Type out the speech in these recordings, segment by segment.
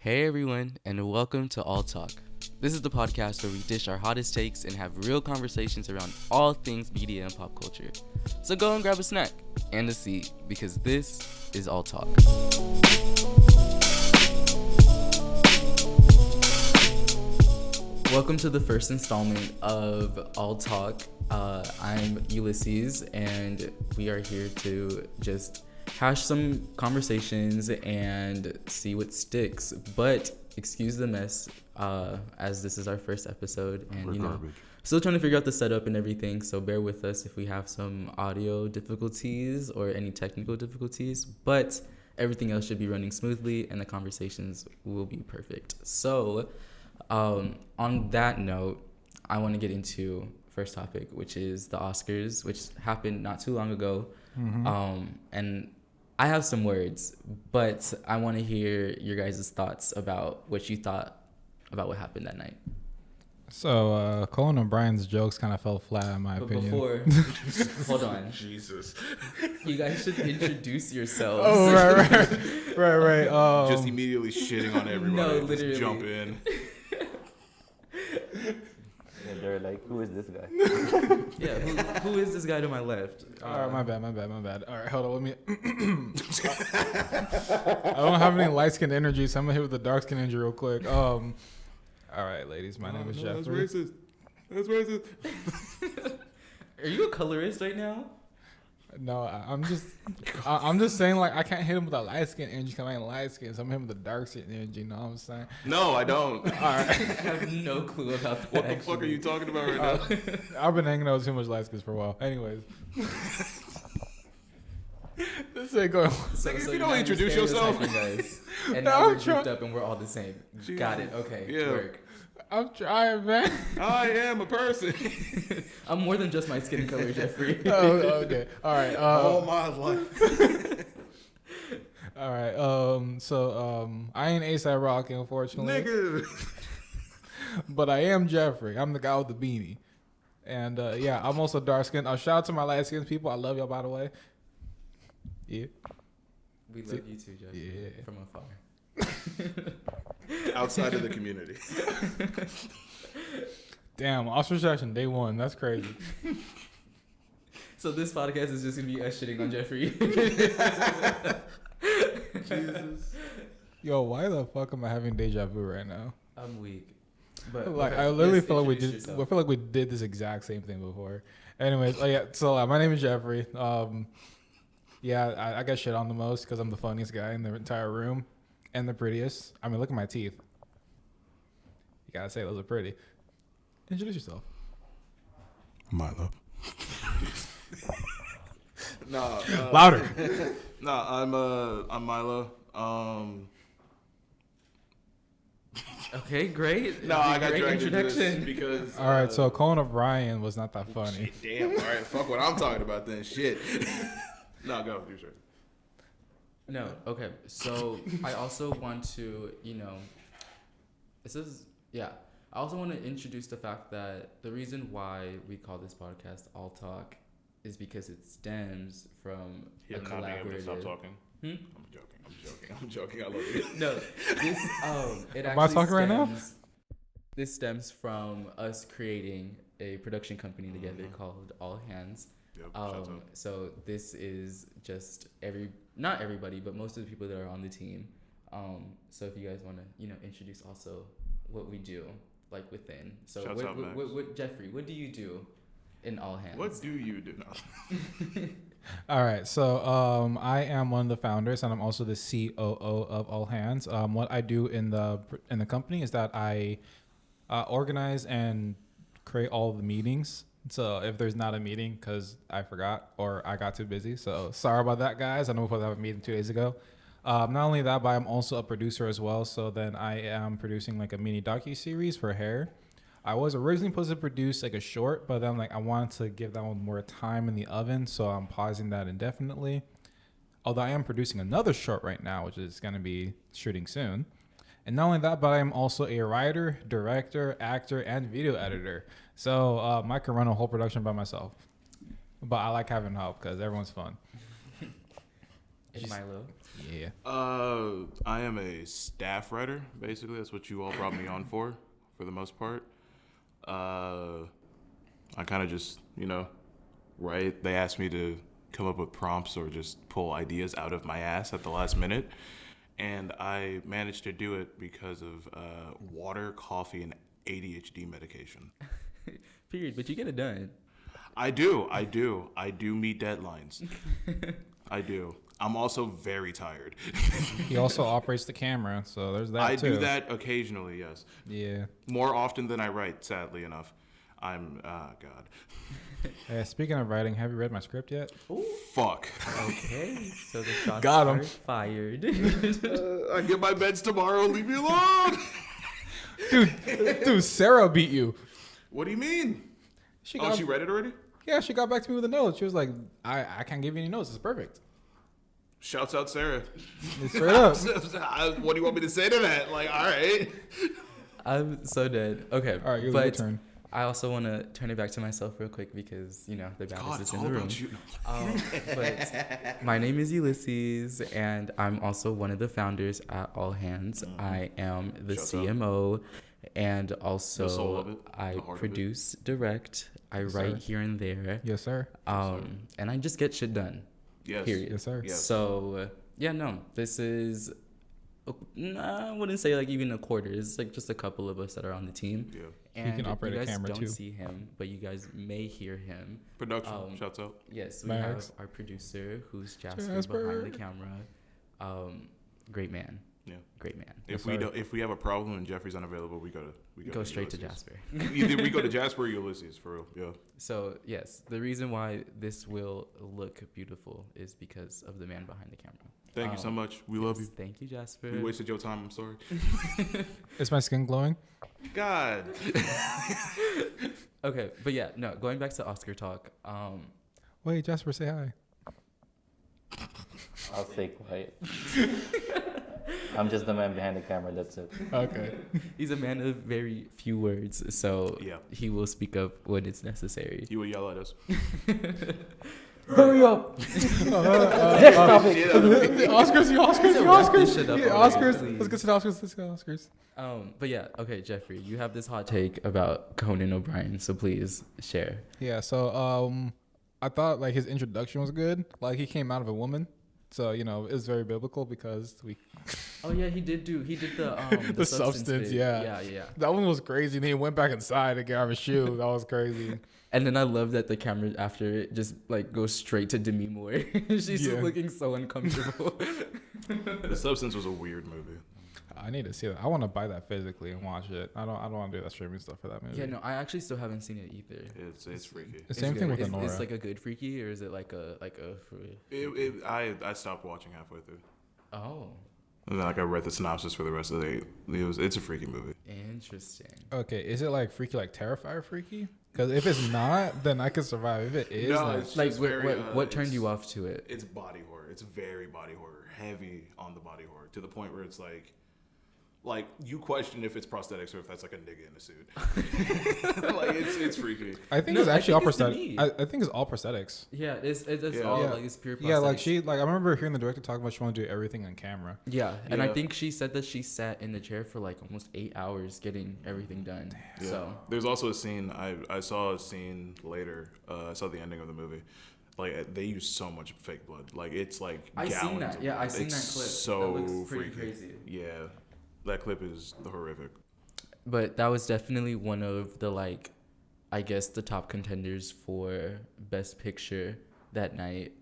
Hey everyone, and welcome to All Talk. This is the podcast where we dish our hottest takes and have real conversations around all things media and pop culture. So go and grab a snack and a seat, because this is All Talk. Welcome to the first installment of All Talk. I'm Ulises, and we are here to just hash some conversations and see what sticks. But excuse the mess, as this is our first episode, and We're garbage. Still trying to figure out the setup and everything. So bear with us if we have some audio difficulties or any technical difficulties. But everything else should be running smoothly, and the conversations will be perfect. So, on that note, I want to get into first topic, which is the Oscars, which happened not too long ago. And I have some words, but I want to hear your guys' thoughts about what you thought about what happened that night. So, Conan O'Brien's jokes kind of fell flat, in my opinion. Before, hold on. Jesus. You guys should introduce yourselves. Oh, right. Just immediately shitting on everybody. No, Just literally. jump in. Yeah, they're like, who is this guy? Yeah, who is this guy to my left? All right, my bad. All right, hold on, let me... I don't have any light-skin energy, so I'm going to hit with the dark-skin energy real quick. All right, ladies, my name is Jeffery. That's racist. Are you a colorist right now? No, I'm just saying, like, I can't hit him with a light-skin energy because I ain't light-skin, so I'm hitting him with the dark-skin energy, you know what I'm saying? No, I don't. All right. I have no clue about that. What the fuck are you talking about right now? I've been hanging out with too much light-skins for a while. Anyways. This ain't going... So If you you're don't not introduce stereotyping yourself. guys. And No, now I'm we're grouped trying- up and we're all the same. Jesus. Got it. Okay. Yeah. Work. I'm trying, man. I am a person. I'm more than just my skin color, Jeffrey. Oh, okay. All right. All my life. All right. I ain't A$AP Rocky, unfortunately. Nigga. But I am Jeffrey. I'm the guy with the beanie. And yeah, I'm also dark skinned. Shout out to my light skinned people. I love y'all, by the way. Yeah. We love you too, Jeffrey. Yeah. From afar. Outside of the community. Damn, ostrich action day one. That's crazy. So this podcast is just gonna be us shitting on Jeffrey. Jesus. Yo, why the fuck am I having deja vu right now? I'm weak. But Like, okay, I literally yes, feel like we introduce did. yourself. I feel like we did this exact same thing before. Anyways, yeah. So my name is Jeffrey. Yeah, I get shit on the most because I'm the funniest guy in the entire room and the prettiest. I mean, look at my teeth. You gotta say those are pretty. Introduce yourself. Milo. No. Louder. No, I'm Milo. Okay, great. No, I got Great dragged into this introduction. because. All right, so Conan O'Brien was not that funny. Shit, damn. All right, fuck what I'm talking about then. Shit. No, go. Do sure. No, okay. So I also want to, I also want to introduce the fact that the reason why we call this podcast All Talk is because it stems from a collaborative. Stop talking. Hmm? I'm joking. I love you. No, this it Am I actually talking right now? This stems from us creating a production company together called All Hands. Yep, shout out. So this is just not everybody, but most of the people that are on the team. So if you guys want to, introduce also what we do, like within. So Shouts out, Max. what Jeffrey, what do you do in All Hands? What do you do now? All right, so I am one of the founders, and I'm also the COO of All Hands. What I do in the company is that I organize and create all the meetings. So if there's not a meeting because I forgot or I got too busy, so sorry about that, guys. I know we're supposed to have a meeting 2 days ago. Not only that, but I'm also a producer as well. So then I am producing like a mini docu-series for Hair. I was originally supposed to produce like a short, but then I wanted to give that one more time in the oven, so I'm pausing that indefinitely. Although I am producing another short right now, which is going to be shooting soon. And not only that, but I am also a writer, director, actor, and video editor. So I can run a whole production by myself. But I like having help because everyone's fun. And Milo. Yeah. I am a staff writer. Basically, that's what you all brought me on for the most part. I kind of just, write. They asked me to come up with prompts or just pull ideas out of my ass at the last minute. And I managed to do it because of water, coffee, and ADHD medication. Period. But you get it done. I do meet deadlines. I do. I'm also very tired. He also operates the camera, so there's that too. I do that occasionally, yes. Yeah. More often than I write, sadly enough. God. Hey, speaking of writing, have you read my script yet? Ooh. Fuck. Okay, so the shots Got him. are fired. I get my meds tomorrow. Leave me alone. Dude, Sarah beat you. What do you mean? She read it already? Yeah, she got back to me with a note. She was like, I can't give you any notes. It's perfect. Shouts out Sarah. Straight up. What do you want me to say to that? Like, all right. I'm so dead. Okay, All right, your but turn. I also want to turn it back to myself real quick because, the baddest is in the room. But my name is Ulises, and I'm also one of the founders at All Hands. I am the CMO, and also I produce, direct, I write here and there. Yes, sir. And I just get shit done. Yes. Period. Yes, sir. Yes. So, this is, I wouldn't say like even a quarter. It's like just a couple of us that are on the team. Yeah. And can operate you a guys camera, don't too. see him, but you guys may hear him. Production. Shouts out. Yes, we Max. have our producer, who's Jasper Jasper. behind the camera. Great man. Yeah. Great man. If we have a problem and Jeffrey's unavailable, we go straight to Ulysses. Jasper. Either we go to Jasper or Ulysses, for real. Yeah. So yes, the reason why this will look beautiful is because of the man behind the camera. Thank you so much. We love you. Thank you, Jasper. We wasted your time. I'm sorry. Is my skin glowing? God. Okay, but going back to Oscar talk. Wait, Jasper, say hi. I'll stay quiet. I'm just the man behind the camera. That's it. Okay. He's a man of very few words, so he will speak up when it's necessary. He will yell at us. Hurry up! Next topic. The Oscars. This shit up already, Oscars. please. Let's get to the Oscars. Let's go Oscars. But okay, Jeffrey, you have this hot take about Conan O'Brien, so please share. Yeah. So I thought like his introduction was good. Like he came out of a woman. So, it was very biblical because we... Oh, yeah, he did the the substance, bit. yeah. That one was crazy. And then he went back inside to get out of his shoe. That was crazy. And then I love that the camera after it just, like, goes straight to Demi Moore. She's just looking so uncomfortable. The Substance was a weird movie. I need to see that. I want to buy that physically and watch it. I don't want to do that streaming stuff for that movie. Yeah, no, I actually still haven't seen it either. It's freaky. The same thing with Anora. Is like a good freaky, or is it like a I stopped watching halfway through. Oh. And then I read the synopsis for the rest of the it's a freaky movie. Interesting. Okay, is it like freaky, like Terrifier freaky? Because if it's not, then I could survive. If it is, No, then it's Like, just very, what turned you off to it? It's body horror. It's very body horror, heavy on the body horror, to the point where it's like you question if it's prosthetics or if that's like a nigga in a suit. Like it's freaky. I think it's actually all it's the prosthetics. knee. I think it's all prosthetics. Yeah, it's Yeah. all Yeah. like it's pure prosthetics. Yeah, like I remember hearing the director talk about she wanted to do everything on camera. Yeah, and I Yeah. think she said that she sat in the chair for like almost 8 hours getting everything done. Yeah. So There's also a scene I saw a scene later. I saw the ending of the movie. Like they use so much fake blood. Like it's like I seen gallons that. of Yeah, blood. I seen It's that clip. So That looks pretty freaky. crazy. Yeah, that clip is horrific. But that was definitely one of the like, I guess the top contenders for Best Picture that night.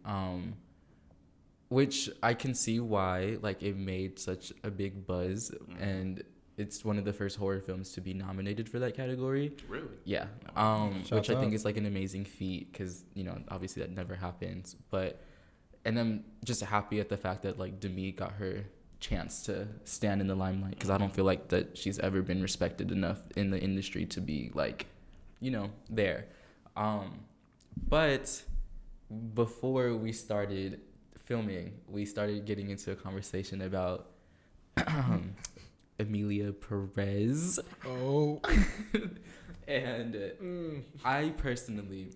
Which I can see why like it made such a big buzz, and it's one of the first horror films to be nominated for that category. Really? Yeah. Shouts Which I think out. is like an amazing feat because obviously that never happens. And I'm just happy at the fact that like Demi got her chance to stand in the limelight because I don't feel like that she's ever been respected enough in the industry to be like, there. But before we started filming, we started getting into a conversation about Emilia Perez. Oh. And I personally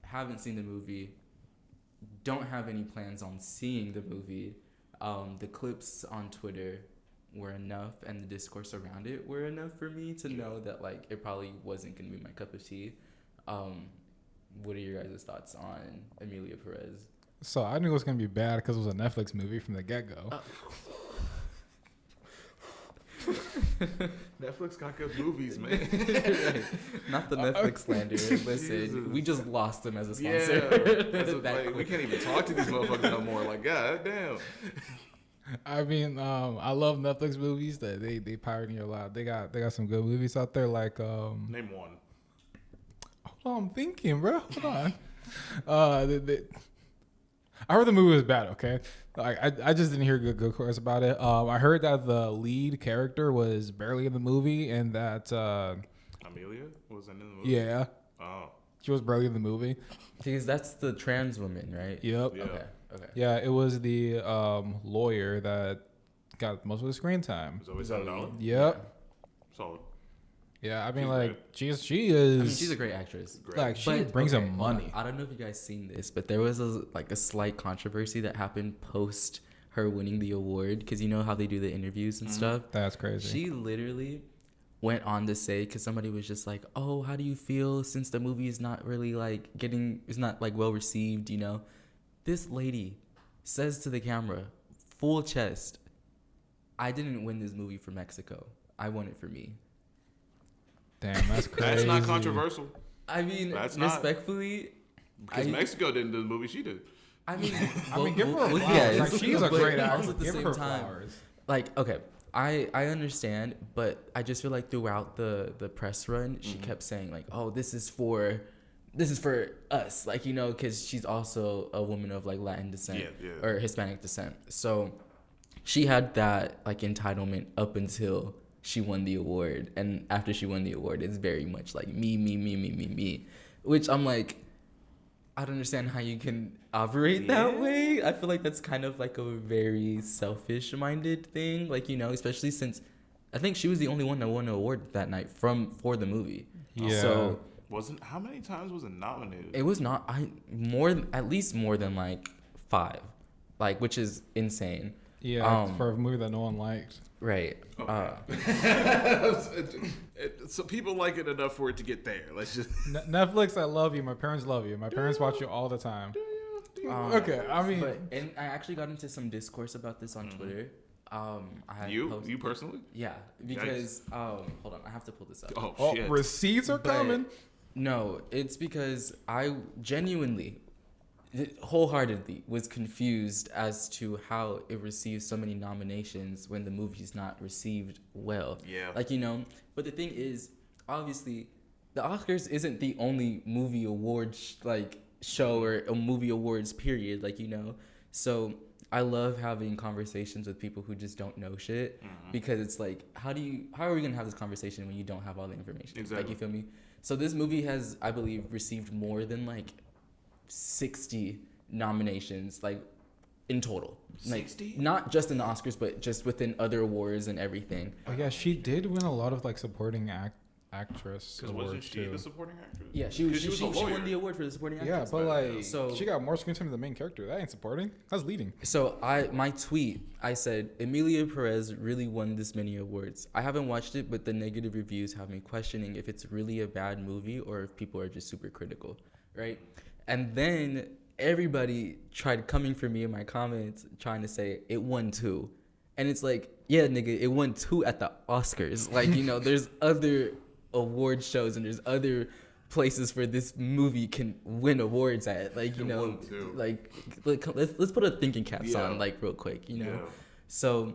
haven't seen the movie, don't have any plans on seeing the movie. The clips on Twitter were enough, and the discourse around it were enough for me to know that like it probably wasn't gonna be my cup of tea. What are your guys' thoughts on Emilia Perez? So I knew it was gonna be bad because it was a Netflix movie from the get-go. Netflix got good movies, man. Right. Not the Netflix slander. Listen, Jesus. we just lost them as a Yeah, sponsor. like, we can't even talk to these motherfuckers no more. Like, god damn. I mean, I love Netflix movies that they pioneer a lot. They got some good movies out there. Like Name one. hold on, I'm thinking, bro. Hold on. I heard the movie was bad. Okay, like I just didn't hear good chorus about it. I heard that the lead character was barely in the movie, and that Amelia was in the movie. yeah, Oh. she was barely in the movie. Because that's the trans woman, right? Yep. Yeah. Okay. Yeah, it was the lawyer that got most of the screen time. It's always $7. Yep. Solid. Yeah, I mean, She's like great. she is. I mean, she's a great actress. Great. Like she But, brings okay, him hold on. money. I don't know if you guys seen this, but there was a slight controversy that happened post her winning the award, because you know how they do the interviews and stuff. That's crazy. She literally went on to say, because somebody was just like, "Oh, how do you feel since the movie is not really like it's not like well received?" You know, this lady says to the camera, full chest, "I didn't win this movie for Mexico. I won it for me." Damn, that's crazy. That's not controversial. I mean, That's not. respectfully, Because Mexico didn't do the movie, she did. I mean, I mean, give her flowers. yes, Like, she's a but great also actress. at the Give same her time, flowers. like, okay, I understand, but I just feel like throughout the press run, she kept saying like, "Oh, this is for us," like, you know, because she's also a woman of like Latin descent or Hispanic descent. So she had that like entitlement up until she won the award, and after she won the award, it's very much like me, which I'm like, I don't understand how you can operate that way. I feel like that's kind of like a very selfish-minded thing, like, you know, especially since I think she was the only one that won an award that night for the movie. Yeah. So How many times was it nominated? it was not at least more than like 5, like, which is insane. Yeah, for a movie that no one liked. Right. So people like it enough for it to get there. Let's just. Netflix, I love you. My parents love you. My parents watch you all the time. Okay, I mean, and I actually got into some discourse about this on Twitter. I had You personally? Yeah, because hold on, I have to pull this up. Oh shit. receipts are But coming. No, it's because I genuinely, wholeheartedly was confused as to how it received so many nominations when the movie's not received well. Yeah. Like, you know, but the thing is, obviously, the Oscars isn't the only movie award show or a movie awards period, like, you know. So I love having conversations with people who just don't know shit, because it's like, how are we gonna have this conversation when you don't have all the information? Exactly. Like, you feel me? So this movie has, I believe, received more than like 60 nominations, like, in total. Like, 60? not just in the Oscars, but just within other awards and everything. Oh yeah, she did win a lot of like supporting actress Because wasn't awards she too. the supporting actress? Yeah, she was a lawyer. won the award for the supporting Yeah, actress. but like, So- she got more screen time than the main character. That ain't supporting. That's leading. So my tweet, I said, Emilia Perez really won this many awards. I haven't watched it, but the negative reviews have me questioning if it's really a bad movie or if people are just super critical, right? And then everybody tried coming for me in my comments, trying to say it won 2. And it's like, yeah, nigga, it won 2 at the Oscars. Like, you know, there's other award shows and there's other places where this movie can win awards at, like, you It know, won too. like let's put a thinking caps on, like, real quick, you know. Yeah. So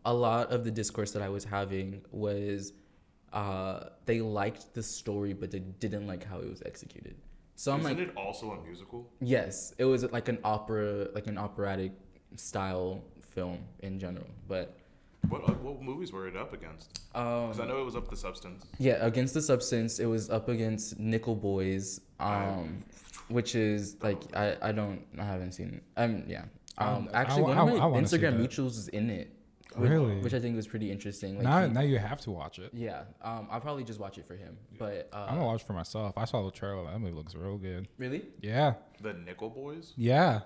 a lot of the discourse that I was having was they liked the story, but they didn't like how it was executed. So I'm Isn't like, it also a musical? yes, it was like an opera, like an operatic style film in general, but What movies were it up against? Because I know it was up The Substance. yeah, Against the Substance, it was up against Nickel Boys, which is like, I haven't seen it. Yeah. Actually, one of my I wanna see Instagram that. mutuals is in it. Really? Which I think was pretty interesting. Like Now you have to watch it. yeah, I'll probably just watch it for him. But I'm gonna watch it for myself. I saw the trailer. That movie looks real good. really, Yeah. The Nickel Boys. Yeah.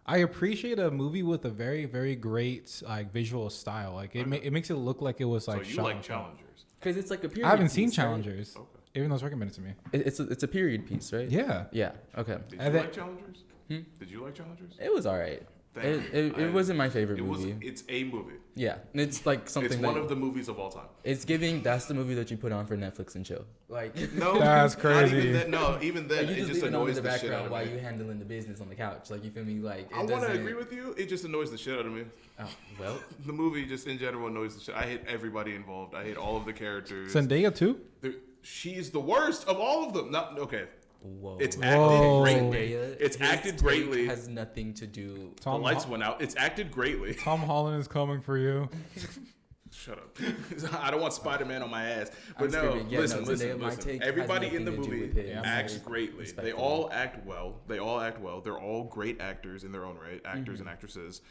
I appreciate a movie with a very, very great like visual style. Like it makes it look like it was like So you shot like on film. Challengers? because it's like a period. I haven't seen piece, right? Challengers, Okay. even though it's recommended to me. It's a period piece, right? Yeah. Yeah. Okay. Did you And then- like Challengers? Hmm? Did you like Challengers? It was all right. Thank you. It wasn't my favorite It was. movie. It's a movie. Yeah, it's like something. It's that, one of the movies of all time. It's giving. That's the movie that you put on for Netflix and chill. Like No, That's not crazy. Even then, no, even then, you it just leave it on in annoys the the shit out background of while me. you handling the business on the couch. Like you feel me? Like it I want to doesn't- agree with you. It just annoys the shit out of me. Oh, well, The movie just in general annoys the shit. I hate everybody involved. I hate all of the characters. Zendaya too. She's the worst of all of them. Not okay. whoa. It's Whoa. acted greatly. Zendaya, It's his acted take greatly. Has nothing to do. The lights went out. It's acted greatly. Tom Holland is coming for you. Shut up. I don't want Spider-Man on my ass. I'm But no, screaming. Yeah, listen, no, listen, Zendaya, my listen. take has Everybody in the nothing to do movie with it. Yeah, acts Very greatly. They respectfully. all act well. They all act well. They're all great actors in their own right. Actors Mm-hmm. and actresses.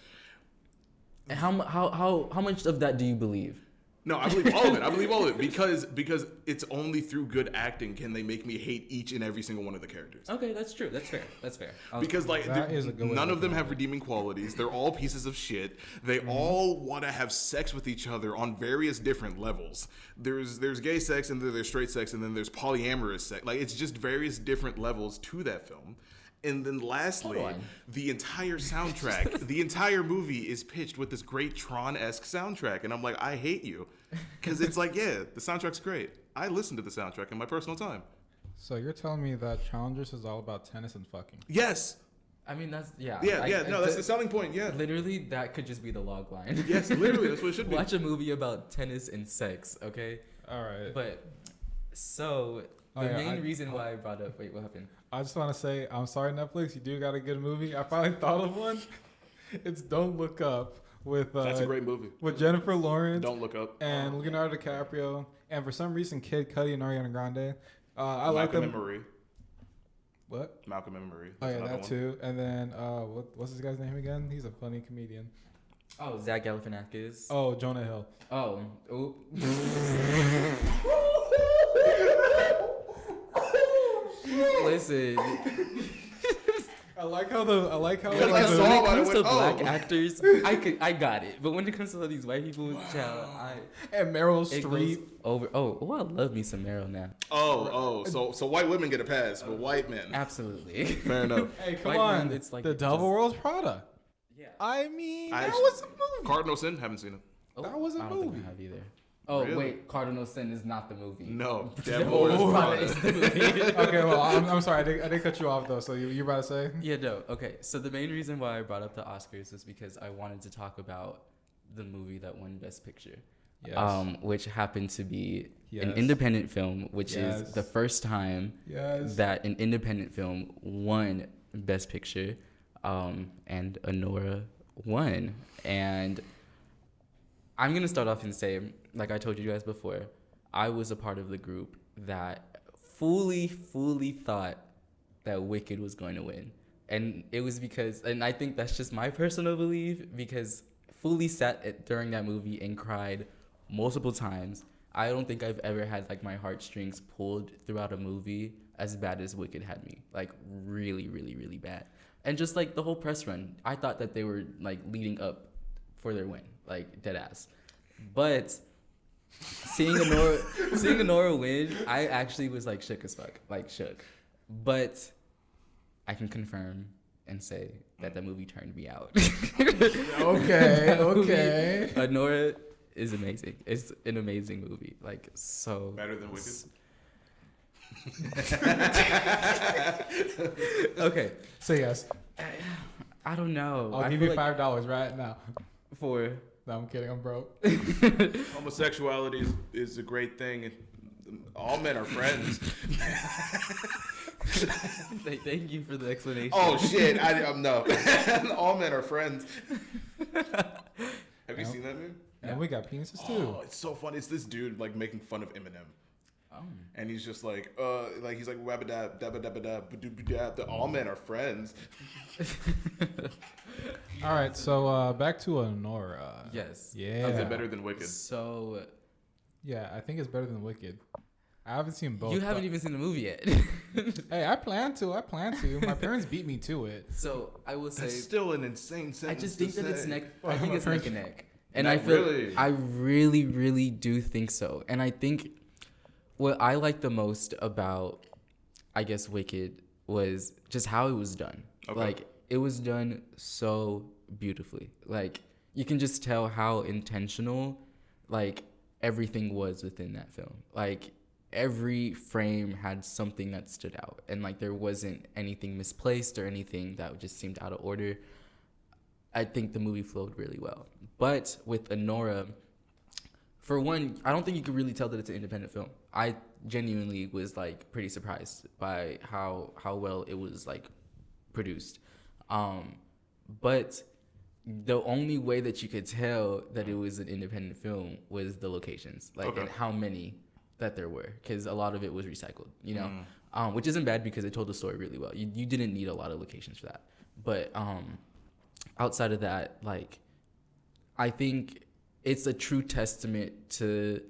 And how much of that do you believe? No, I believe all of it. I believe all of it because it's only through good acting can they make me hate each and every single one of the characters. Okay, that's true. That's fair. That's fair. Because like That is a good way none to of them look at have it. redeeming qualities. They're all pieces of shit. They Mm-hmm. all want to have sex with each other on various different levels. There's gay sex and then there's straight sex and then there's polyamorous sex. Like it's just various different levels to that film. And then lastly, Hold on. the entire soundtrack, the entire movie is pitched with this great Tron-esque soundtrack. And I'm like, I hate you. Because it's like, yeah, the soundtrack's great. I listen to the soundtrack in my personal time. So you're telling me that Challengers is all about tennis and fucking? Yes. I mean, that's yeah. No, that's the selling point. Yeah. Literally, that could just be the log line. Yes, literally, that's what it should be. Watch a movie about tennis and sex, okay? All right. But so Oh, the yeah, main I- reason why I brought up what happened? I just want to say, I'm sorry, Netflix. You do got a good movie. I finally thought of one. It's Don't Look Up with That's a great movie. with Jennifer Lawrence Don't Look Up. and Leonardo DiCaprio, and for some reason, Kid Cudi and Ariana Grande. I like Malcolm and them. Marie. What? Malcolm and Marie. Oh That's yeah, another that one. too. And then what's this guy's name again? He's a funny comedian. Oh, Zach Galifianakis. Oh, Jonah Hill. Oh, oop. Listen, I like how Yeah, like I when the, saw it it, comes I to went, black oh. actors, I got it. But when it comes to all these white people, child, and Meryl it Streep. goes over. Oh, I love me some Meryl now. So white women get a pass, but white men. Absolutely. Fair enough. Hey, come White on! man, it's like the just- Devil Wears Prada. Yeah. I mean, I that actually- was a movie. Cardinal Sin, haven't seen it. Oh, That was a I don't think movie. I have either. Oh Really? wait, Cardinal Sin is not the movie. No, Devil Devil Wears Wears Prada Prada. is the movie. Okay, well, I'm sorry. I did cut you off though. So you about to say? Yeah, no. Okay, so the main reason why I brought up the Oscars was because I wanted to talk about the movie that won Best Picture, Yes. which happened to be an Yes. independent film, which Yes. is the first time Yes. that an independent film won Best Picture, and Anora won. And I'm gonna start off and say, like I told you guys before, I was a part of the group that fully thought that Wicked was going to win. And it was because, and I think that's just my personal belief, because fully sat during that movie and cried multiple times. I don't think I've ever had like my heartstrings pulled throughout a movie as bad as Wicked had me. Like really bad. And just like the whole press run, I thought that they were like leading up for their win, like dead ass. But seeing Anora win, I actually was like shook as fuck, like shook. But I can confirm and say that that movie turned me out. Okay. That movie, Okay. Anora is amazing. It's an amazing movie. Like so Better than Wicked. Okay. Say yes. I don't know. I'll I give feel you like $5 right now. for No, I'm kidding. I'm broke. Homosexuality is a great thing. And all men are friends. Thank you for the explanation. Oh shit! I'm no. All men are friends. Have you seen that movie? And we got penises too. Oh, it's so funny. It's this dude like making fun of Eminem. Oh. And he's just like he's like wabba-dab, dabba-dabba-dab, ba-doo-ba-dab. All men are friends. All right, so back to Anora. Yes. Yeah. Is it better than Wicked? So Yeah, I think it's better than Wicked. I haven't seen both. you haven't even seen the movie yet. Hey, I plan to. My parents beat me to it. So I will say, That's still an insane sentence. I just think to that it's say. neck. Well, I think my it's neck parents- and neck, and Not I feel really. I really, really do think so. And I think what I like the most about, I guess, Wicked was just how it was done. Okay. Like it was done so beautifully. Like you can just tell how intentional, like everything was within that film. Like every frame had something that stood out, and like there wasn't anything misplaced or anything that just seemed out of order. I think the movie flowed really well. But with Anora, for one, I don't think you could really tell that it's an independent film. I genuinely was like pretty surprised by how well it was like produced. But the only way that you could tell that it was an independent film was the locations, like Okay. and how many that there were, because a lot of it was recycled, you know, which isn't bad because it told the story really well. You didn't need a lot of locations for that. But outside of that, like, I think it's a true testament to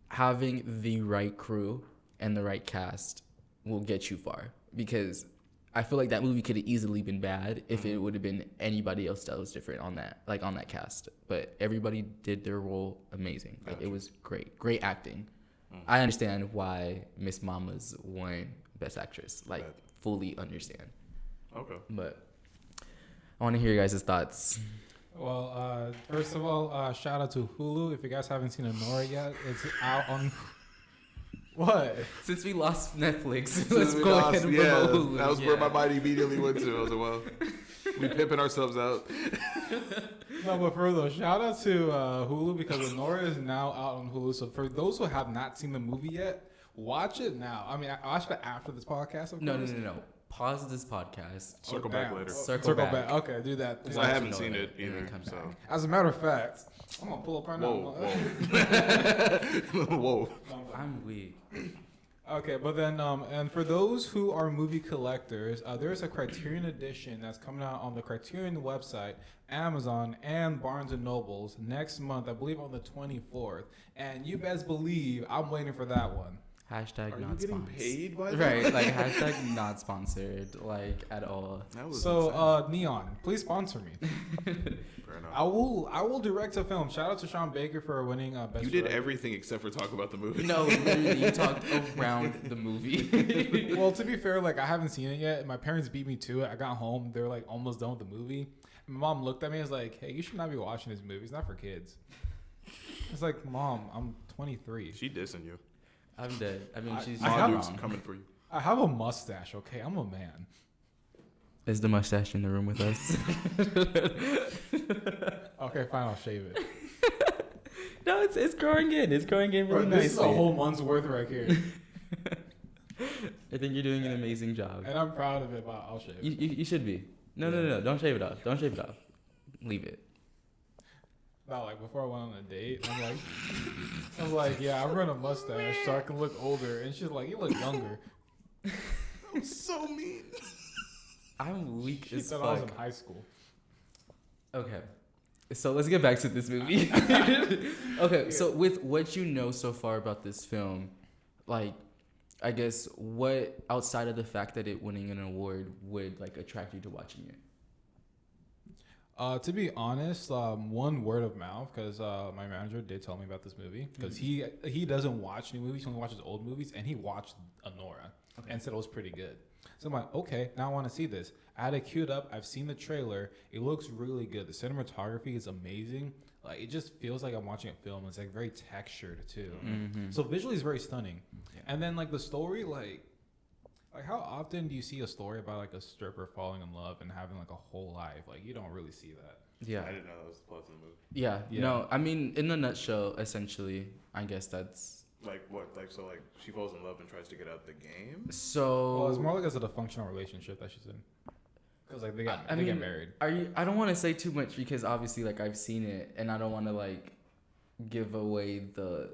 having the right crew and the right cast will get you far, because I feel like that movie could have easily been bad if it would have been anybody else that was different on that cast. But everybody did their role amazing. Like it was great acting. I understand why Miss Mama's won Best Actress. Like Right. fully understand. Okay. But I want to hear your guys' thoughts. Well, first of all, shout out to Hulu. If you guys haven't seen Anora yet, it's out on. What? Since we lost Netflix, Since let's we go lost- ahead and yeah, promote Hulu. that was where my mind immediately went to. I was like, well, we pimping ourselves out. No, but for though, shout out to Hulu because Anora is now out on Hulu. So for those who have not seen the movie yet, watch it now. I mean, I watched it after this podcast. Of No. course. Pause this podcast. Circle back Damn. later. Circle back. Okay, do that. Do I that. haven't know seen it, it and then either. come So. back. As a matter of fact, I'm gonna pull up right Whoa, now. whoa, whoa. I'm weak. Okay, but then, and for those who are movie collectors, there's a Criterion edition that's coming out on the Criterion website, Amazon, and Barnes and Nobles next month, I believe on the 24th. And you best believe I'm waiting for that one. Hashtag Are you not getting sponsored. paid by that? Right, like hashtag not sponsored, like at all. That was So, Neon, please sponsor me. insane. Fair enough. I will direct a film. Shout out to Sean Baker for winning Best You did Director. everything except for talk about the movie. No, literally, you talked around the movie. Well, to be fair, like I haven't seen it yet. My parents beat me to it. I got home, they were like almost done with the movie. My mom looked at me and was like, "Hey, you should not be watching this movie. It's not for kids." It's like, Mom, I'm 23. She dissing you. I'm dead. I mean, she's I not have- Duke's wrong. coming for you. I have a mustache, okay? I'm a man. Is the mustache in the room with us? Okay, fine, I'll shave it. No, it's growing in. It's growing in really Bro, this is a nicely. whole month's worth right here. I think you're doing an amazing job. And I'm proud of it, but I'll shave it. You should be. No. Don't shave it off. Don't shave it off. Leave it. Not like before I went on a date, I'm like, yeah, I'm growing a mustache so I can look older. And she's like, you look younger. That was so mean. I'm weak She as said I was in fuck. high school. Okay. So let's get back to this movie. Okay, so with what you know so far about this film, like, I guess what outside of the fact that it winning an award would like attract you to watching it? To be honest, one word of mouth, because my manager did tell me about this movie, because he doesn't watch new movies, he only watches old movies, and he watched Anora and said it was pretty good. So I'm like, okay, now I want to see this. I had it queued up. I've seen the trailer. It looks really good. The cinematography is amazing. Like it just feels like I'm watching a film. It's like very textured too. Mm-hmm. So visually, it's very stunning. And then like the story, like how often do you see a story about like a stripper falling in love and having like a whole life? Like you don't really see that. Yeah. I didn't know that was the plot of the movie. Yeah. Yeah. No, I mean, in a nutshell, essentially, I guess that's Like what? Like so? Like she falls in love and tries to get out the game. so. Well, it's more like it's a dysfunctional relationship that she's in. Because like they get married. I don't want to say too much because obviously, like I've seen it, and I don't want to like give away the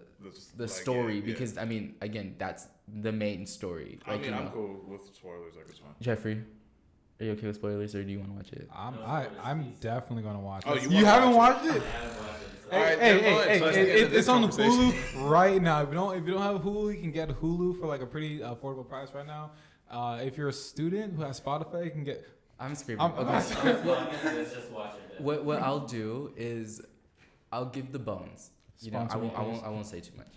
Like, story yeah. because I mean, again, that's the main story. I Like, mean, you I'm know, cool with spoilers. Like it's fine. Jeffrey. Are you okay with spoilers, or do you want to watch it? I'm definitely gonna watch Oh, it. you haven't watched it? I haven't watched it. So. All right, Hey, so let's get into this it's on conversation. Hulu right now. If you don't have Hulu, you can get Hulu for like a pretty affordable price right now. If you're a student who has Spotify, you can get. I'm screaming. I'm- Okay. Let's just watch it. Then. What I'll do is I'll give the bones. You know, Sponsor me, please. I won't say too much.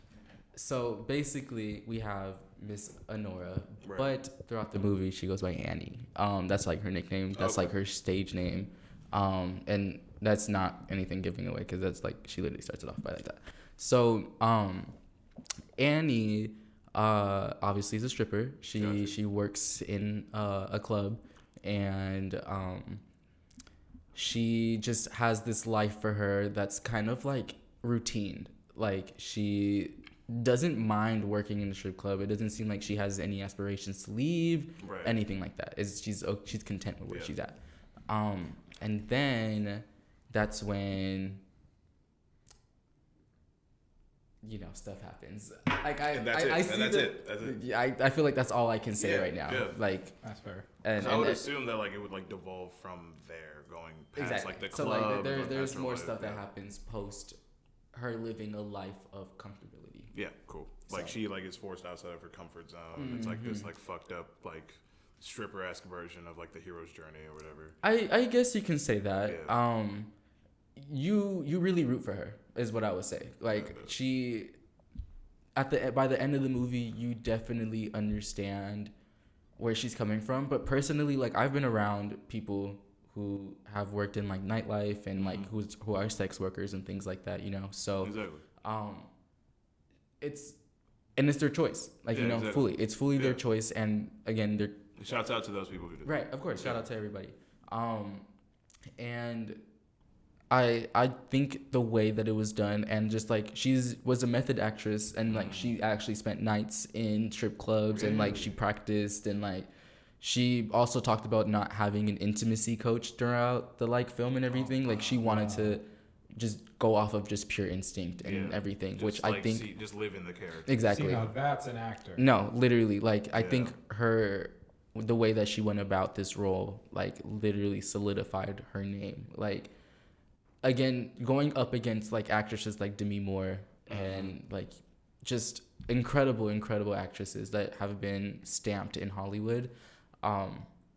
So basically, we have Miss Anora, Right. but throughout the movie, she goes by Annie. That's like her nickname. That's Okay. like her stage name. And that's not anything giving away because that's like she literally starts it off by like that. So Annie obviously is a stripper. Gotcha. She works in a club, and she just has this life for her that's kind of like routine. Like she doesn't mind working in a strip club. It doesn't seem like she has any aspirations to leave, Right. anything like that. She's content with where Yeah. she's at. And then that's when stuff happens. Like And that's I it. see And that's the- it. That's it. Yeah, I feel like that's all I can say Yeah, right now. yeah. Like, That's fair. and, 'Cause I and would it- assume that like it would like devolve from there, going past exactly. like the So club. like and there's past her more life. stuff that Yeah. happens post her living a life of comfortability. Yeah, cool. Like So- she like is forced outside of her comfort zone. It's like this Mm-hmm. like fucked up like stripper-esque version of like the hero's journey or whatever. I guess you can say that. Yeah. You really root for her is what I would say. Like she by the end of the movie, you definitely understand where she's coming from. But personally, like I've been around people who have worked in like nightlife and like who are sex workers and things like that, So Exactly. it's their choice. Like, Yeah, exactly. fully. It's fully their Yeah. choice, and again, they're Shouts out to those people who did. right, of course. Shout Yeah. out to everybody. And I think the way that it was done, and just like was a method actress, and like she actually spent nights in strip clubs, and like she practiced, and like she also talked about not having an intimacy coach throughout the like film and everything. Like she wanted to just go off of just pure instinct and Yeah. everything, Just, which like, I think just live in the character. exactly. See, now that's an actor. No, literally, like I Yeah. think the way that she went about this role, like literally solidified her name. Like again, going up against like actresses like Demi Moore and like just incredible actresses that have been stamped in Hollywood.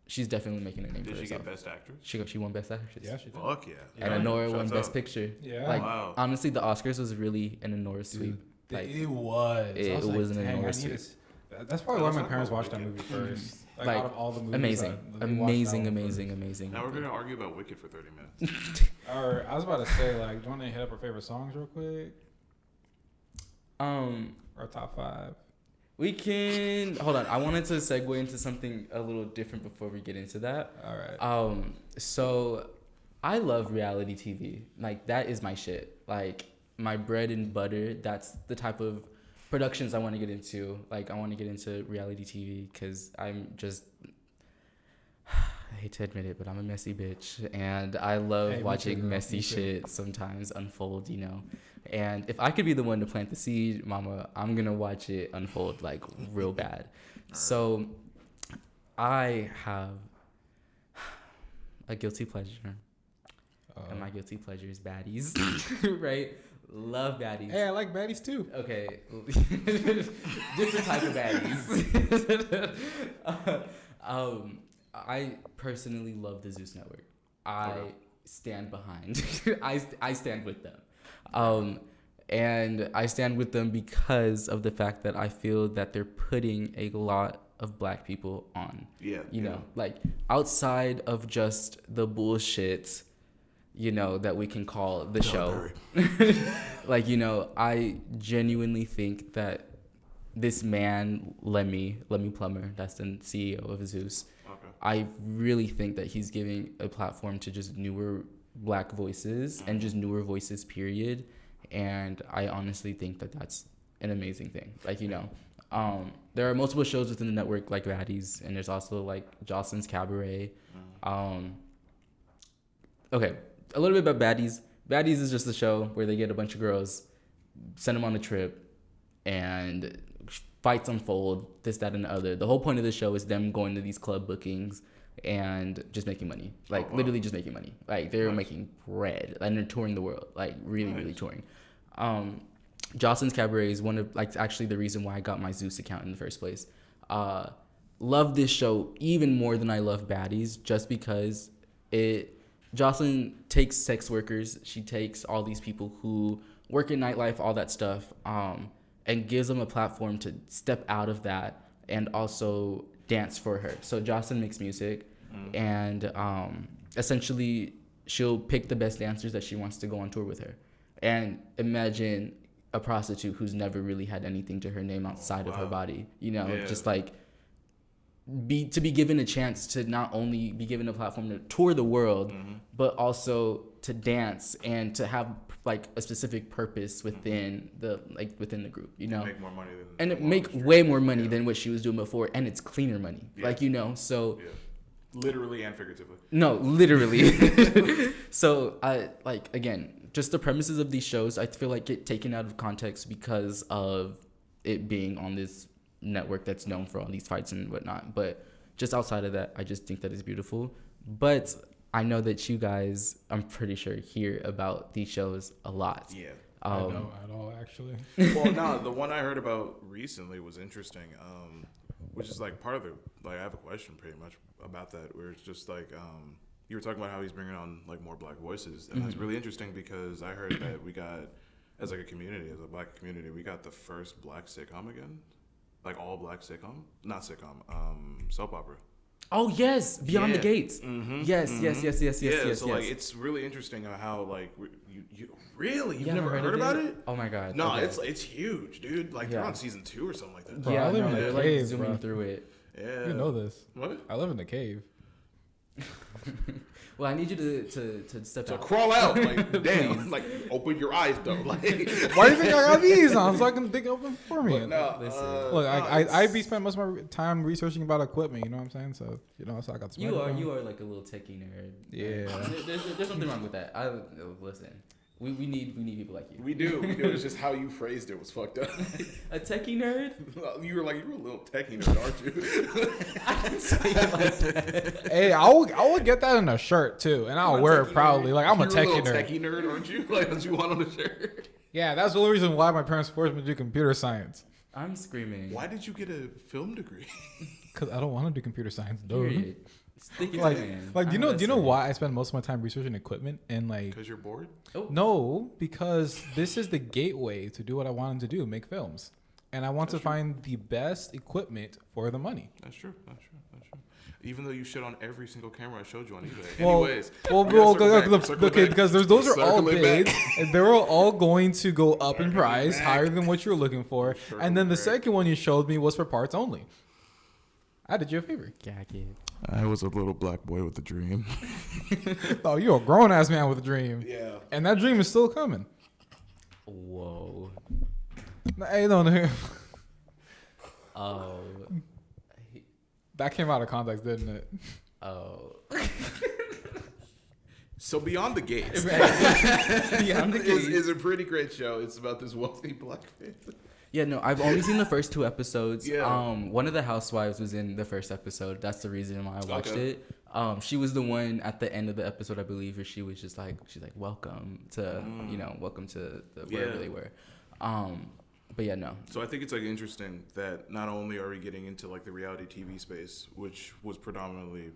She's definitely making a name Did for she herself. get Best Actress? She won Best Actress. Yeah, she did. Fuck yeah. And Yeah. Anora won Shouts Best out. Picture. Yeah. Like Wow. honestly, the Oscars was really an Anora sweep. Dude, Like it was. it I was was an dang, I enormous need suit. to- That's probably why Let's my talk parents about watched that Wicked. movie first. Like, Like, out of all the movies, amazing, they watched that one first. amazing. Now we're gonna argue about Wicked for 30 minutes. Or I was about to say, like, do you want to hit up our favorite songs real quick? Our top 5. We can hold on. I wanted to segue into something a little different before we get into that. All right. So I love reality TV. Like that is my shit. Like my bread and butter. That's the type of productions I want to get into. Like I want to get into reality TV because I'm just. I hate to admit it, but I'm a messy bitch, and I love Hey, me watching too, girl. messy Me too. shit sometimes unfold. And if I could be the one to plant the seed, mama, I'm gonna watch it unfold like real bad. So I have a guilty pleasure. And my guilty pleasure is baddies. Right? Love baddies. Hey, I like baddies too. Okay. Different type of baddies. I personally love the Zeus Network. I stand behind. I stand with them. And I stand with them because of the fact that I feel that they're putting a lot of black people on. Yeah. You know, like outside of just the bullshit, that we can call the show. Like, I genuinely think that this man, Lemmy Plummer, that's the CEO of Zeus, Okay. I really think that he's giving a platform to just newer black voices and just newer voices, period. And I honestly think that that's an amazing thing. Like, there are multiple shows within the network like Baddies, and there's also like Jocelyn's Cabaret. Okay, a little bit about Baddies. Baddies is just a show where they get a bunch of girls, send them on a trip, and fights unfold, this, that, and the other. The whole point of the show is them going to these club bookings and just making money, like literally just making money. Like they're making bread and they're touring the world, like really touring. Jocelyn's Cabaret is one of like actually the reason why I got my Zeus account in the first place. Love this show even more than I love Baddies, just because Jocelyn takes sex workers, she takes all these people who work in nightlife, all that stuff, and gives them a platform to step out of that and also dance for her. So Jocelyn makes music, and essentially she'll pick the best dancers that she wants to go on tour with her. And imagine a prostitute who's never really had anything to her name outside of her body, just like be given a chance to not only be given a platform to tour the world, but also to dance and to have like a specific purpose within the group, Make more money make way more money than what she was doing before, and it's cleaner money, so literally and figuratively. No, literally. So again, just the premises of these shows, I feel like get taken out of context because of it being on this network that's known for all these fights and whatnot. But just outside of that, I just think that it's beautiful. But I know that you guys, I'm pretty sure, hear about these shows a lot. Yeah. I don't at all, actually. Well, no, the one I heard about recently was interesting, which is like part of the, like, I have a question pretty much about that, where it's just like, you were talking about how he's bringing on like more black voices, and that's really interesting because I heard that we got, as like a community, as a black community, we got the first black sitcom again, like all black sitcom, not sitcom, soap opera. Oh yes, Beyond the Gates. Yes. So like, it's really interesting how like you've never heard about it? Oh my god. No, it's huge, dude. Like they're on season 2 or something like that. Bro, I live in the cave, zooming bro. through it. Yeah. You know this. What? I live in the cave. Well, I need you to step So out. crawl out, like damn, like open your eyes though. Like Why do you think I got these on? So I can think open for me. no, Look, I be spending most of my time researching about equipment. You know what I'm saying? So so I got the You are like a little techie nerd. Yeah. There's something wrong with that. Listen. We need people like you. We do. It's just how you phrased it was fucked up. A techie nerd? You're a little techie nerd, aren't you? I didn't say it like that. Hey, I will get that in a shirt too, and I'll wear it proudly. Like I'm a You're techie little nerd. techie nerd, aren't you? Like what you want on the shirt. Yeah, that's the only reason why my parents forced me to do computer science. I'm screaming. Why did you get a film degree? Cause I don't want to do computer science, dude. Period. Stick it, Like, man. do you know Listen. why I spend most of my time researching equipment and like? Because you're bored. No, because this is the gateway to do what I wanted to do, make films, and I want to find the best equipment for the money. That's true. Even though you shit on every single camera I showed you on eBay. Well, Anyways. Because those are all paid, and they're all going to go up in price, higher than what you're looking for. And then the second one you showed me was for parts only. I did you a favor. I was a little black boy with a dream. Oh, you're a grown ass man with a dream. Yeah. And that dream is still coming. Whoa. Hey, no. Oh. That came out of context, didn't it? Oh. So Beyond the Gates. Beyond the Gates is a pretty great show. It's about this wealthy black family. Yeah, no, I've only seen the first 2 episodes. Yeah. One of the housewives was in the first episode. That's the reason why I watched it. She was the one at the end of the episode, I believe, where she was just like, welcome to, welcome to wherever they were. But yeah, no. So I think it's like interesting that not only are we getting into like the reality TV space, which was predominantly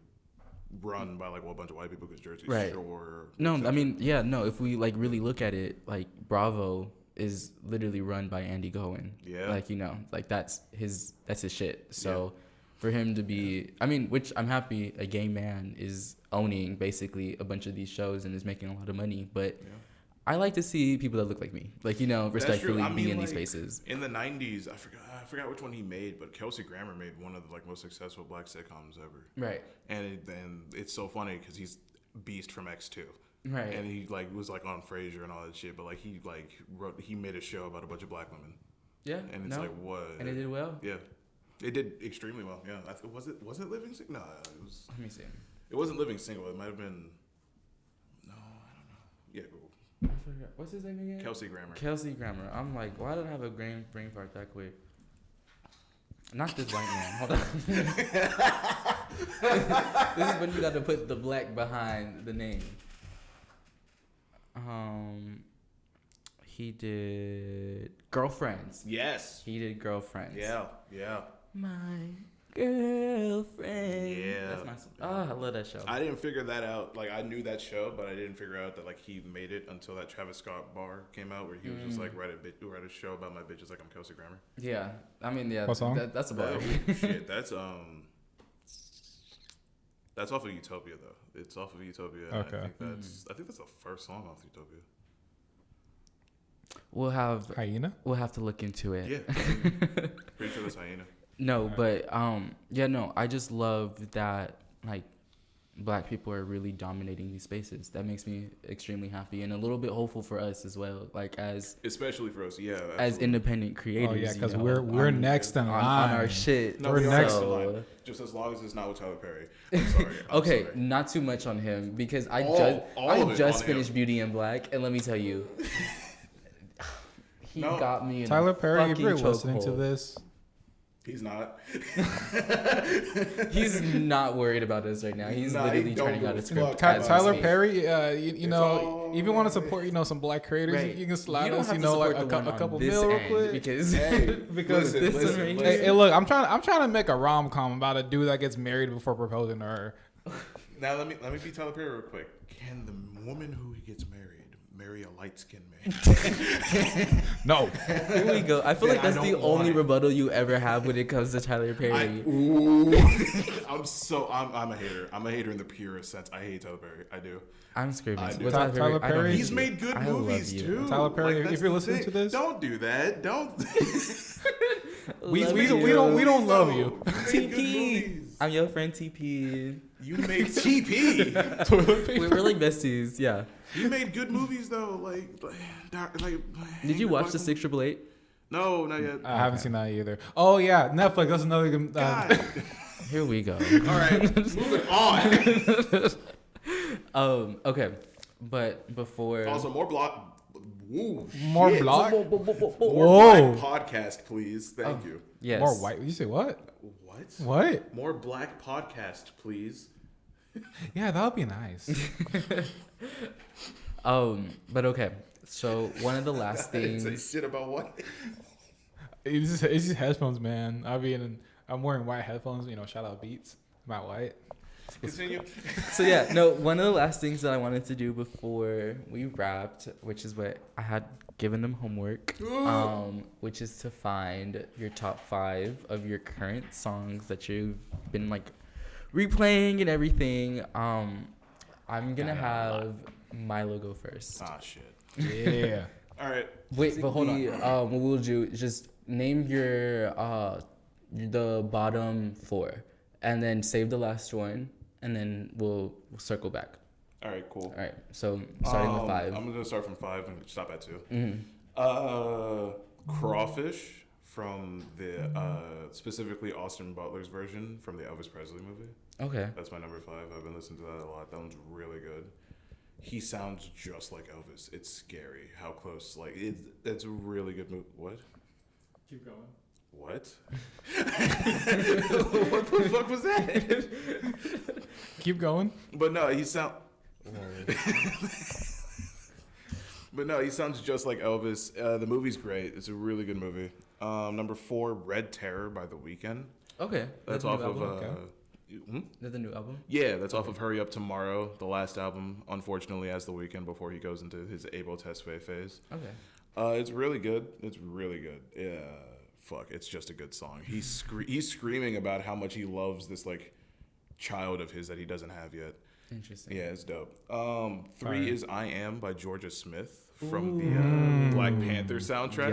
run by like a bunch of white people because Jersey Shore. No, I mean, yeah, no. If we like really look at it, like Bravo is literally run by Andy Cohen. Yeah. Like, like that's his shit. So for him to be, I mean, which I'm happy a gay man is owning basically a bunch of these shows and is making a lot of money. But I like to see people that look like me, like, respectfully being in these spaces. In the 90s, I forgot which one he made, but Kelsey Grammer made one of the like most successful black sitcoms ever. Right. And it's so funny because he's Beast from X2. Right. And he like was like on Frasier and all that shit, but like he made a show about a bunch of black women. Yeah. And it's like what? And it did well. Yeah. It did extremely well. Yeah. Was it Living Single? No, it was. Let me see. It wasn't Living Single. It might have been. No, I don't know. Yeah. Google. I forgot. What's his name again? Kelsey Grammer. Kelsey Grammer. I'm like, why did I have a brain fart that quick? Not this white man. Hold on. This is when you got to put the black behind the name. He did Girlfriends. Yes. He did Girlfriends. Yeah. My girlfriend. Yeah. That's my song. Oh, I love that show. I didn't figure that out. Like, I knew that show, but I didn't figure out that, like, he made it until that Travis Scott bar came out where he was just, like, write a show about my bitches like I'm Kelsey Grammer. Yeah. I mean, yeah. What song? That's a bar. Shit, that's off of Utopia, though. It's off of Utopia. And Okay. I think that's the first song off Utopia. We'll have to look into it. Yeah. Pretty sure that's Hyena. No, but I just love that like black people are really dominating these spaces. That makes me extremely happy and a little bit hopeful for us as well. Like especially for us, yeah. Absolutely. As independent creators. Oh yeah, because we're next in line on our shit. No, we're next in line. Just as long as it's not with Tyler Perry. I'm sorry. Okay, not too much on him because I just finished Beauty and Black, and let me tell you, he got me in Tyler a Perry, if you're fucking listening to chokehold. this. He's not. He's not worried about us right now. He's literally turning out a script. Tyler Perry, you know, if you want to support, some black creators, Right. you can slide don't us, have to like support the a one on couple this mil real end quick. because Because listen. Hey, look, I'm trying to make a rom-com about a dude that gets married before proposing to her. Now let me be Tyler Perry real quick. Can the woman who gets marry a light-skinned man? No. Here we go. I feel like that's the only rebuttal you ever have when it comes to Tyler Perry. I'm a hater. I'm a hater in the purest sense. I hate Tyler Perry. I do. I'm screaming. I do. With Tyler Perry. He's made good movies too. Tyler Perry, Like, if you're listening to this, don't do that. Don't. we don't love you. TP. I'm your friend TP. You made TP. We're like besties. Yeah. You made good movies though. Did you watch the 6888? No, not yet. I haven't seen that either. Oh yeah, Netflix. That's another good. Here we go. All right, moving on. Okay, but before Also, more block. Woo, More shit. block. More Whoa. black podcast, please. Thank you. yes, More white. You say what? What? What? More black podcast, please. Yeah, that would be nice. But okay. So one of the last Say things. shit about what? It's just headphones, man. I'm wearing white headphones. Shout out Beats. My white. Continue. So yeah, no. One of the last things that I wanted to do before we wrapped, which is what I had given them homework, which is to find your top 5 of your current songs that you've been like replaying and everything. I'm gonna have Milo go first. Ah, shit. Yeah. All right. Wait, but hold on. What we'll do is just name your the bottom 4, and then save the last one, and then we'll circle back. All right, cool. All right. So starting with 5. I'm gonna start from 5 and stop at 2. Mm-hmm. Crawfish from the specifically Austin Butler's version from the Elvis Presley movie. Okay. That's my number 5. I've been listening to that a lot. That one's really good. He sounds just like Elvis. It's scary how close. Like it's a really good movie. What? Keep going. What? What the fuck was that? Keep going. But no, he sounds just like Elvis. The movie's great. It's a really good movie. Number 4, Red Terror by The Weeknd. Okay. That's off of. That's the new album. Yeah, that's off of Hurry Up Tomorrow, the last album. Unfortunately, as The Weeknd before he goes into his Able Tesfaye phase. Okay. It's really good. It's really good. Yeah. Fuck, it's just a good song. He's screaming about how much he loves this like child of his that he doesn't have yet. Interesting. Yeah, it's dope. 3 is I Am by Georgia Smith from the Black Panther soundtrack.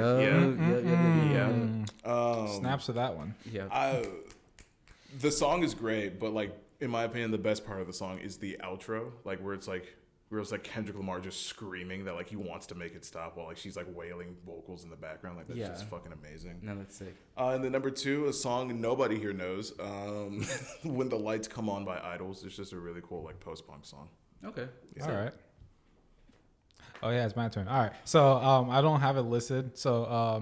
Yeah. Snaps to that one. Yeah. The song is great, but like in my opinion, the best part of the song is the outro, like where it's like Kendrick Lamar just screaming that like he wants to make it stop while like she's like wailing vocals in the background. Like that's just fucking amazing. No, that's sick. And then number 2, a song nobody here knows, When the Lights Come On by Idols. It's just a really cool like post-punk song. Okay. Yeah. All right. Oh yeah, it's my turn. All right. So I don't have it listed. So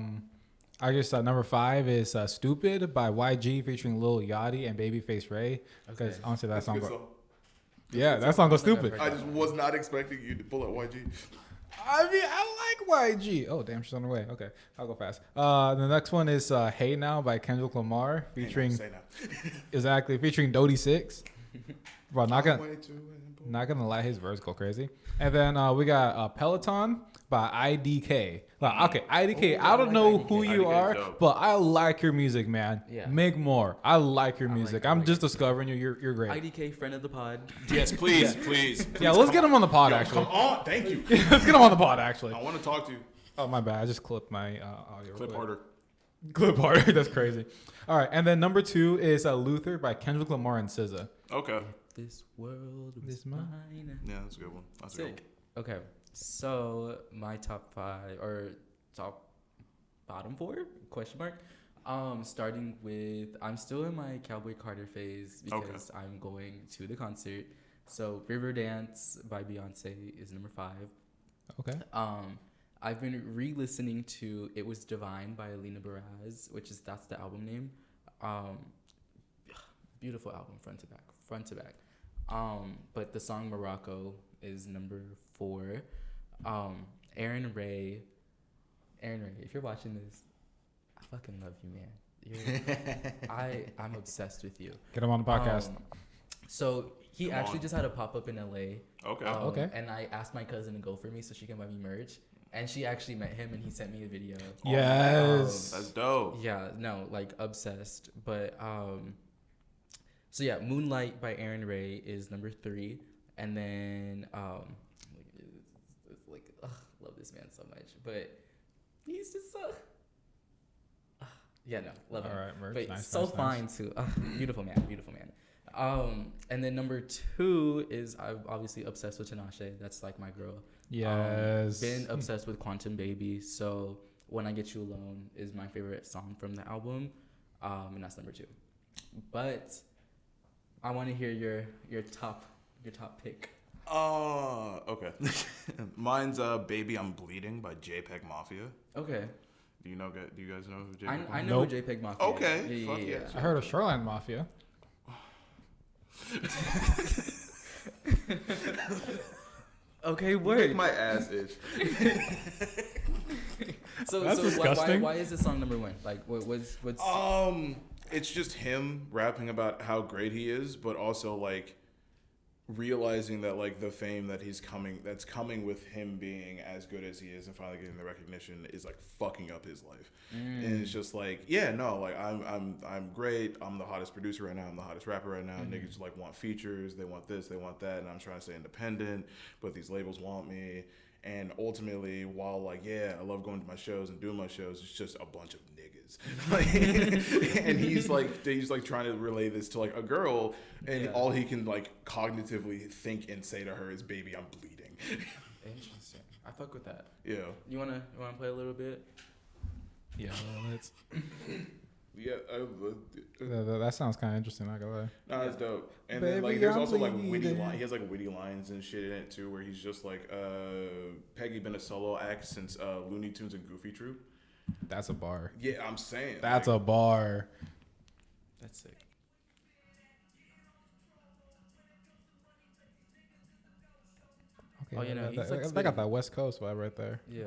I guess number 5 is "Stupid" by YG featuring Lil Yachty and Babyface Ray. Because Okay. honestly, that That's a song good go. song. Yeah, that song goes I think I've stupid. heard I just was not expecting you to pull out YG. I mean, I like YG. Oh, damn, she's on her way. Okay, I'll go fast. The next one is "Hey Now" by Kendrick Lamar featuring Say now. exactly featuring Dodie Six. Bro, not gonna Way too not gonna let his verse go crazy. And then we got "Peloton" by IDK. Like, okay, IDK. Oh, I don't I know like who IDK. you IDK are, is dope. but I like your music, man. Yeah. Make more. I like your I like- music. I I'm like just it. discovering you. You're great. IDK, friend of the pod. Yes, please, please. Yeah, let's get him on the pod. Yo, Actually, come on. Thank you. let's get him on the pod. Actually. I want to talk to you. Oh my bad. I just clipped my audio. Clip real quick. harder. Clip harder. That's crazy. All right, and then number 2 is "Luther" by Kendrick Lamar and SZA. Okay. This world was This mine. mine. Yeah, that's a good one. That's a good one. Sick. Okay, so my top 5 or top bottom 4 question mark. Starting with I'm still in my Cowboy Carter phase because I'm going to the concert. So Riverdance by Beyonce is number 5. Okay. I've been re-listening to It Was Divine by Alina Baraz, that's the album name. Beautiful album, front to back. But the song Morocco is number 4. Aaron Ray, if you're watching this, I fucking love you, man. I'm obsessed with you. Get him on the podcast. So he Come actually on. just had a pop up in LA. Okay. Okay. And I asked my cousin to go for me so she can buy me merch. And she actually met him and he sent me a video. Yes. That's dope. Yeah, no, like obsessed. But so yeah, Moonlight by Aaron Ray is number 3. And then love this man so much. But he's just so yeah, no, love him. All right, merch. But Nice, so nice, fine too. Beautiful man. And then number 2 is I'm obviously obsessed with Tinashe. That's like my girl. Yes. Been obsessed with Quantum Baby. So When I Get You Alone is my favorite song from the album. And that's number 2. But I want to hear your top pick. Okay. Mine's "Baby I'm Bleeding" by JPEG Mafia. Okay. Do you guys know who JPEG Mafia? I know Nope. who JPEG Mafia Okay. is. Fuck yeah. I heard of Shoreline Mafia. Okay, word. My ass itch. So That's so disgusting. why is this song number 1? Like what's It's just him rapping about how great he is, but also like realizing that like the fame that's coming with him being as good as he is and finally getting the recognition is like fucking up his life. And it's just like, yeah, no, like I'm great. I'm the hottest producer right now. I'm the hottest rapper right now. Niggas like want features. They want this. They want that. And I'm trying to stay independent, but these labels want me. And ultimately, while like, yeah, I love going to my shows and doing my shows, it's just a bunch of niggas. And he's like trying to relay this to like a girl, and all he can like cognitively think and say to her is, "Baby, I'm bleeding." Interesting. I fuck with that. Yeah. You wanna play a little bit? Yeah, let's. Yeah. That sounds kind of interesting. Not gonna lie. Nah, it's dope. And Baby, then like there's I'm also like witty bleeding. lines. He has like witty lines and shit in it too, where he's just like, Peggy been a solo act since Looney Tunes and Goofy Troop. That's a bar. Yeah, I'm saying. That's like, a bar. That's sick. Okay, Oh, you know, he's, like, they got spitting. that West Coast vibe right there. Yeah.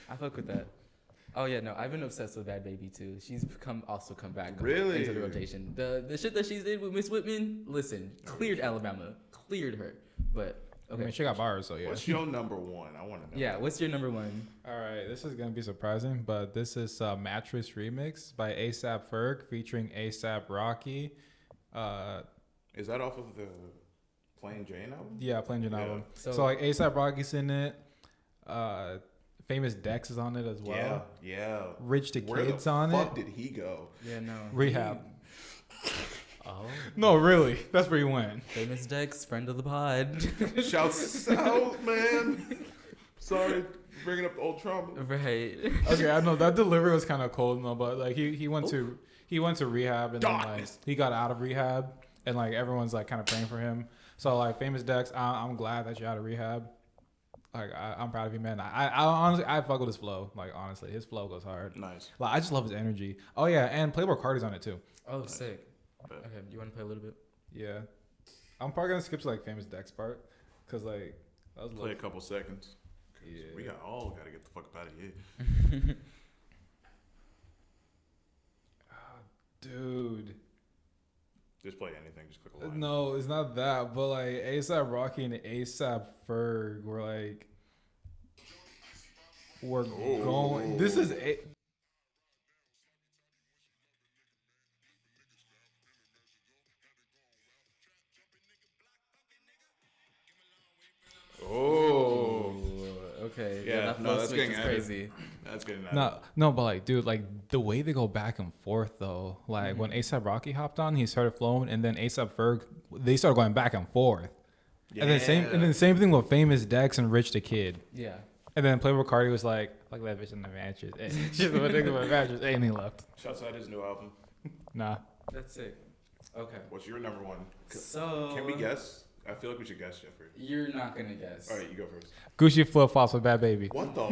I fuck with that. Oh yeah, no, I've been obsessed with Bad Baby too. She's come back Really? into the rotation. The shit that she's in with Miss Whitman, listen, cleared Alabama, cleared her. But I okay, mean, she got bars, so yeah. What's your number 1? I want to know. yeah. What's your number 1? All right, this is gonna be surprising, but this is Mattress Remix by ASAP Ferg featuring ASAP Rocky. Is that off of the Plain Jane album? Yeah, Plain Jane Yeah. album. So- So like ASAP Rocky's in it. Famous Dex is on it as well. Yeah. Rich the Where Kid's the on fuck it. did he go? Yeah, no. Rehab. Oh, No, really, that's where he went. famous Dex, friend of the pod. Shouts out, man. Sorry, bringing up old trauma. Right. Okay, I know that delivery was kind of cold, no, but like he went to rehab and then like Darkness. he got out of rehab and like everyone's like kind of praying for him. So like Famous Dex, I'm glad that you're out of rehab. Like I'm proud of you, man. I honestly I fuck with his flow. Like honestly, his flow goes hard. Nice. Like I just love his energy. Oh yeah, and Playboy Cardi's on it too. Oh, Nice. sick. Bet. Okay, do you want to play a little bit? Yeah, I'm probably gonna skip to like Famous Dex part, cause like that was Play a couple seconds. Yeah. We gotta get the fuck up out of here. Dude. Just play anything. Just click a line. No, it's not that. But like ASAP Rocky and ASAP Ferg were like, we're going. This is a. Oh. Okay. Yeah, that no, flow that's switch getting is added. crazy. That's getting that. No, but like, dude, like the way they go back and forth though. Like when ASAP Rocky hopped on, he started flowing, and then ASAP Ferg, they started going back and forth. Yeah. And then same thing with Famous Dex and Rich the Kid. Yeah. And then Playboy Cardi was like, "Fuck that bitch in the matches." She's the nigga in the matches. And he left. Shouts out his new album. Nah. That's it. Okay. What's your number one? So. Can we guess? I feel like we should guess, Jeffrey. You're not gonna guess. All right, you go first. Gucci flip flops with Bad Baby. What the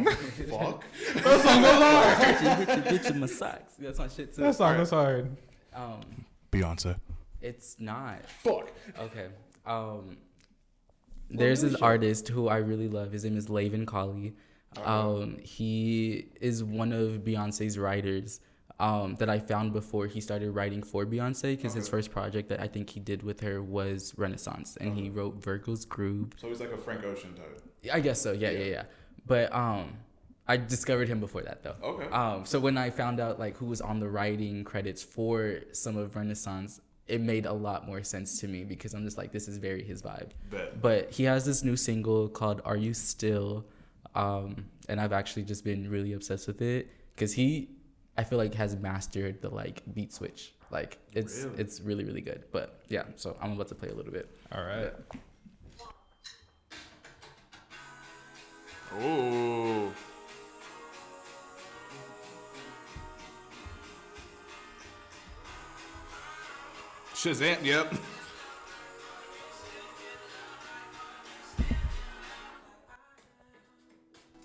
fuck? That song goes hard. Bitch in my socks. That's my shit too. That song goes hard. Beyonce. It's not. Fuck. Okay. There's this artist who I really love. His name is Laven Colley. He is one of Beyonce's writers that I found before he started writing for Beyonce, because his first project that I think he did with her was Renaissance, and he wrote Virgo's Groove. So he's like a Frank Ocean type. I guess so. Yeah. But I discovered him before that though. Okay. So when I found out like who was on the writing credits for some of Renaissance, it made a lot more sense to me, because I'm just like, this is very his vibe. Bet. But he has this new single called "Are You Still," and I've actually just been really obsessed with it, because I feel like has mastered the like beat switch. Like it's really really good. But yeah, so I'm about to play a little bit. All right. Oh. Shazam, yep.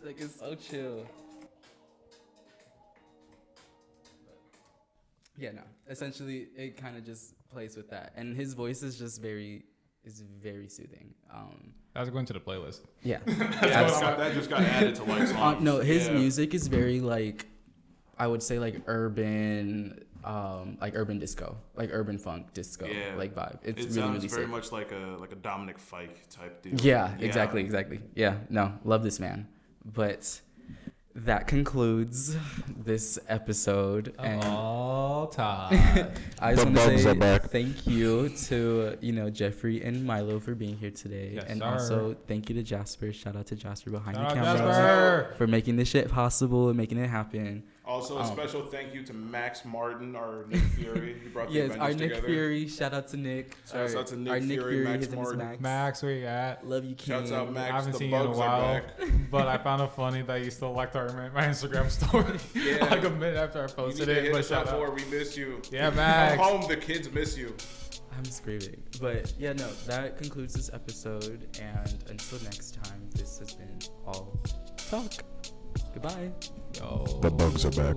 Like it's so chill. Yeah, no. Essentially, it kind of just plays with that, and his voice is just very soothing. That's going to the playlist. Yeah. That just got added to like songs. No, his Yeah. music is very like, I would say like urban disco, like urban funk disco, Yeah. like vibe. It's It really sounds really very sick. much like a Dominic Fike type deal. Yeah, exactly. Yeah, no, love this man. But that concludes this episode. And All time. I just The want bugs to are say back. thank you to Jeffrey and Milo for being here today, Yes, and sir. also thank you to Jasper. Shout out to Jasper behind Shout the out camera Jasper. for making this shit possible and making it happen. Also, a special thank you to Max Martin, our Nick Fury. He brought the Yes, Avengers our Nick together. Fury. Shout out to Nick. Shouts out to Nick our Nick Fury, Fury. Max His name is Martin. Max. Max, where you at? Love you, King. Shouts out Max. I haven't the seen you in a bugs are while, back. but I found it funny that you still liked my Instagram story Yeah. like a minute after I You need posted to it. hit But us up shout out. more. We miss you. Yeah, Max. Come home. The kids miss you. I'm screaming. But yeah, no, that concludes this episode. And until next time, this has been All Talk. Goodbye. Yo. The bugs are back.